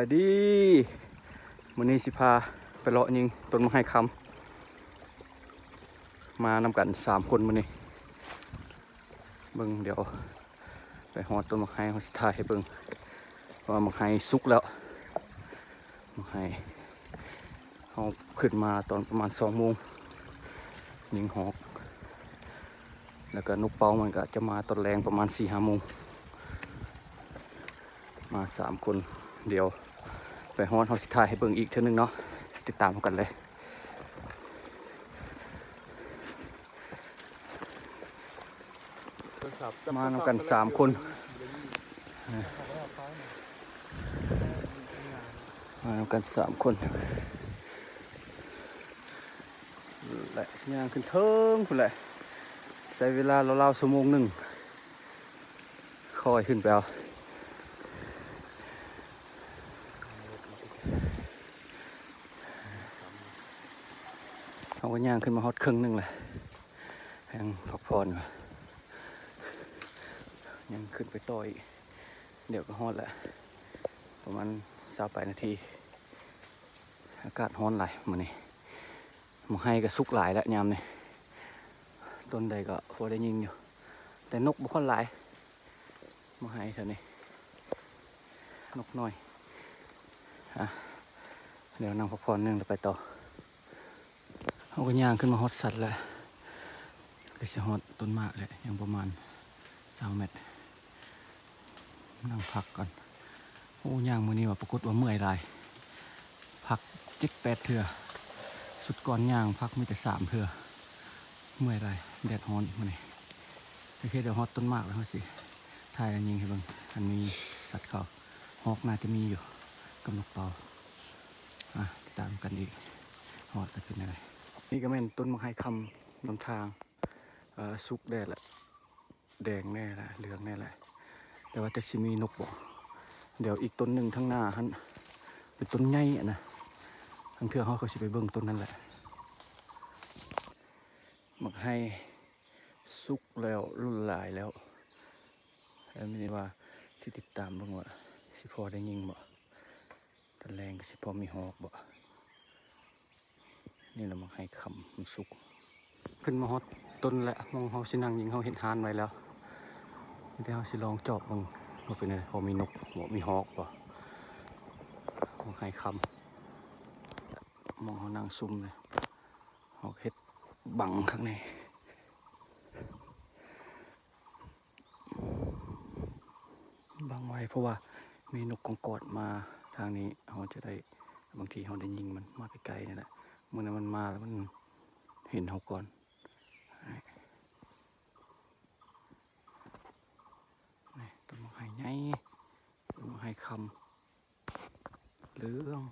ไปดีมื้อนี้สิพาไปเลาะยิงต้นมะไม้คำมานำกัน3 คนมื้อนี้เบิ่งเดี๋ยวไปฮอดต้นมะไม้เฮาสิถ่ายให้เบิ่งว่ามะไม้สุกแล้วมะไม้เฮาขึ้นมาตอนประมาณ2 โมงยิงหอกแล้วก็นกเป้ามันก็จะมาตอนแรงประมาณ 4-5 โมงมา3 คนเดี๋ยวไปฮอดเฮาสิถ่ายให้เบิ่งอีกเทื่อนึงเนาะติดตามกันเลยมานำกัน3 คนมานำกัน3 คนและย่างขึ้นเทิงพุ่นแหละใช้เวลาราวๆ1 ชั่วโมงคอยขึ้นไปเอาก็ย่างขึ้นมาฮอดครึ่งนึงแหละยังพักผ่อนอยู่ยังขึ้นไปต่ออีกเดี๋ยวก็ฮอดแหละประมาณ28 นาทีอากาศร้อนหลายมื้อนี้มะไม้ก็สุกหลายแล้วยามนี้ต้นใดก็พอได้ยิงอยู่แต่นกบ่ค่อยหลายมะไม้เท่านี้นกน้อยเดี๋ยวนั่งพักผ่อนนึงแล้วไปต่อเอาก็ย่างขึ้นมาฮอดสัตว์แล้วก็จะฮอดต้นมากเลยยังประมาณ20 เมตรนั่งพักก่อนโอ้ย่างมื้อนี้ว่าปรากฏว่าเมื่อยหลายพัก7-8 เทื่อสุดก่อนย่างพักมีแต่3 เทื่อเมื่อยหลายแดดร้อนมื้อนี้โอเคเดี๋ยวฮอดต้นมากแล้วเฮาสิถ่ายอันยิงให้เบิ่งอันมีสัตว์เขาฮอกน่าจะมีอยู่กับนกเต่าติดตามกันอีกฮอดจะเป็นอะไรนี่ก็แม่นต้นมะไม้คำนำทางสุกแดดแหละแดงแน่แหละเหลืองแน่แหละแต่ว่าจะมีนกบ่เดี๋ยวอีกต้นหนึ่งทั้งหน้าฮั่นเป็นต้นใหญ่นะทั้งเทื่อเขาสิไปเบิ่งต้นนั่นแหละมะไม้สุกแล้วรุ่นหลายแล้วไม่ได้ว่าสิติดตามเบิ่งว่าสิพอได้ยิงบ่ตอนแรงก็สิพอมีหอกบ่นี่แหละมะไม้คำมันสุกขึ้นมาฮอดต้นและมองเขาสินั่งยิงเขาเห็นหานไว้แล้วเดี๋ยวเขาสิลองจอบมึงว่าเป็นอะไรพอมีนกบ่มีฮอกบ่มะไม้คำมองเขานั่งซุ่มเลยฮอกเฮ็ดบังข้างในบังไว้เพราะว่ามีนกกองกอดมาทางนี้เขาจะได้บางทีเขาได้ยิงมันมาไกลๆนี่แหละเมื่อนั้นมันมาแล้วมันเห็นเขาก่อนนี่ต้นมะไม้ใหญ่ต้นมะไม้คำเหลือง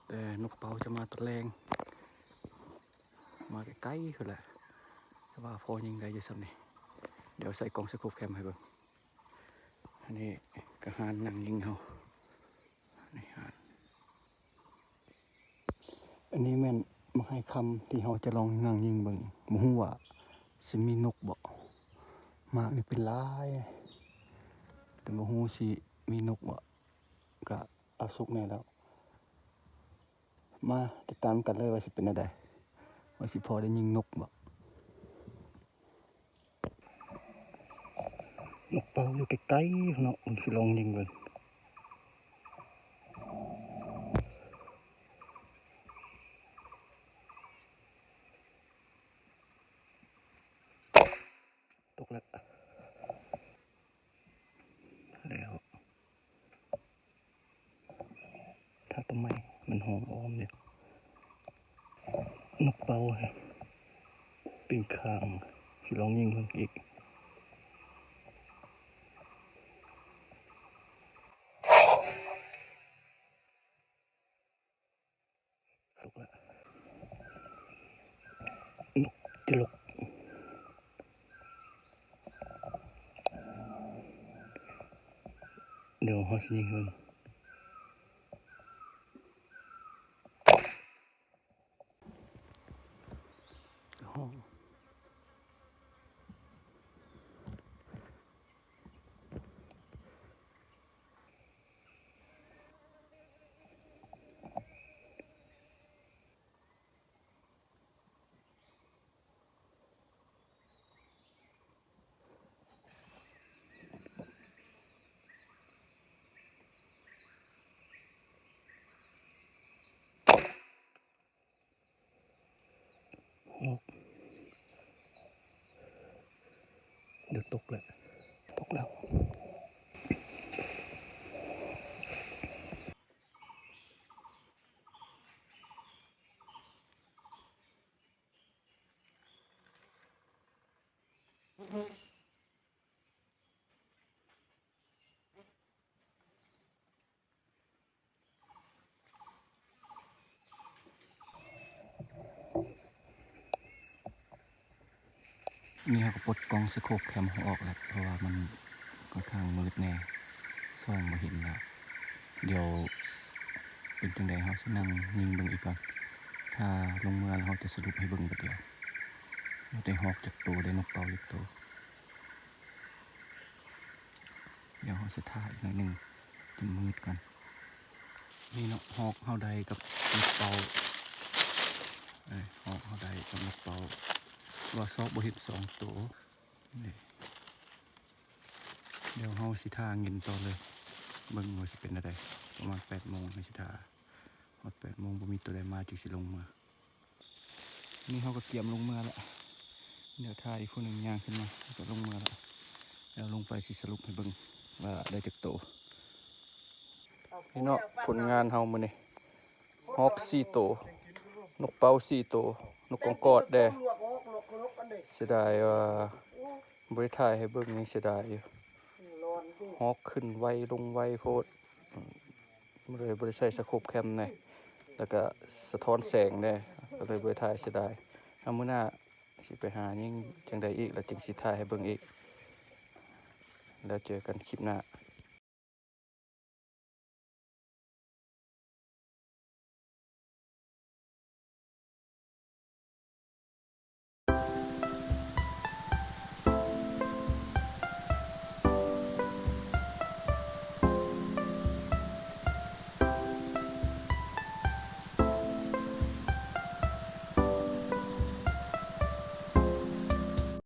แต่นกเป่าจะมาตะแรงมาใกล้ๆคือแหละแต่ว่าพอยิงได้จะสั่นนี่เดี๋ยวใส่กล้องสกูปแคมให้เบิ่งอันนี้กระหานนั่งยิงเขานี่หานอันนี้แม่นมะไม้คำที่เขาจะลองนั่งยิงเบิ่งบ่ฮู้ว่าสิมีนกบ่มากนี่เป็นหลายแต่บ่ฮู้สิมีนกบ่ก็เอาสุกแน่แล้วมาติดตามกันเลยว่าสิเป็นอะไรว่าสิพอได้ยิงนกบ่นกเป่าอยู่ใกล้ๆเนาะผมสิลองยิงเบิ่งตกแล้วถ้าต้นไม้มันหอมอ้อมเนี่ยนกเป่าปิ่งคางสิลองยิงเบิ่งอีกตกแล้วนกจะลกเดี๋ยวเขาสิยิงเบิ่ง หกเดี๋ยวตกแล้วตกแล้ว นี่เขาก็ปลดกล้องสโคปแคมเขาออกแล้วเพราะว่ามันค่อนข้างมืดแน่ส่องมาเห็นแล้วเดี๋ยวเป็นจังใดเขาสินั่งยิงเบิ่งอีกก่อนถ้าลงเมือแล้วเขาจะสรุปให้เบิ่งบัดเดียวได้ฮอกจากตัวได้นกเป่าอีกตัวเดี๋ยวเขาจะถ่ายอีกหน่อยหนึ่งจนมืดก่อนนี่เนาะฮอกเขาได้กับนกเป่าฮอกเขาได้กับนกเป่าว่าซอกบ่เห็นสองตัวนี่เดี๋ยวเขาสิท่าเงินต่อเลยเบิ่งว่าสิเป็นอะไรประมาณ8 โมงในสิท่าฮอด8 โมงบ่มีตัวใดมาจึงสิลงมานี่เขาก็เตรียมลงมาแล้วเดี๋ยวท่าอีกคนหนึ่งย่างขึ้นมาก็ลงมาแล้วแล้วลงไปสิสรุปให้เบิ่งว่าได้จากโตนี่เนาะผลงานเฮามื้อนี้ฮอก4 ตัวนกเป่า4 ตัวนกกองกอดแด้เสียดายว่าบ่ได้ถ่ายให้เบิ่งยังเสียดายอยู่ฮอกขึ้นไวลงไวโพดเลยบ่ได้ใส่สโคปแคมแน่แล้วก็สะท้อนแสงแน่ก็เลยบ่ได้ถ่ายเสียดายเอามื้อหน้าสิไปหายิ่งจังใดอีกแล้วจึงสิถ่ายให้เบิ่งอีกแล้วเจอกันคลิปหน้า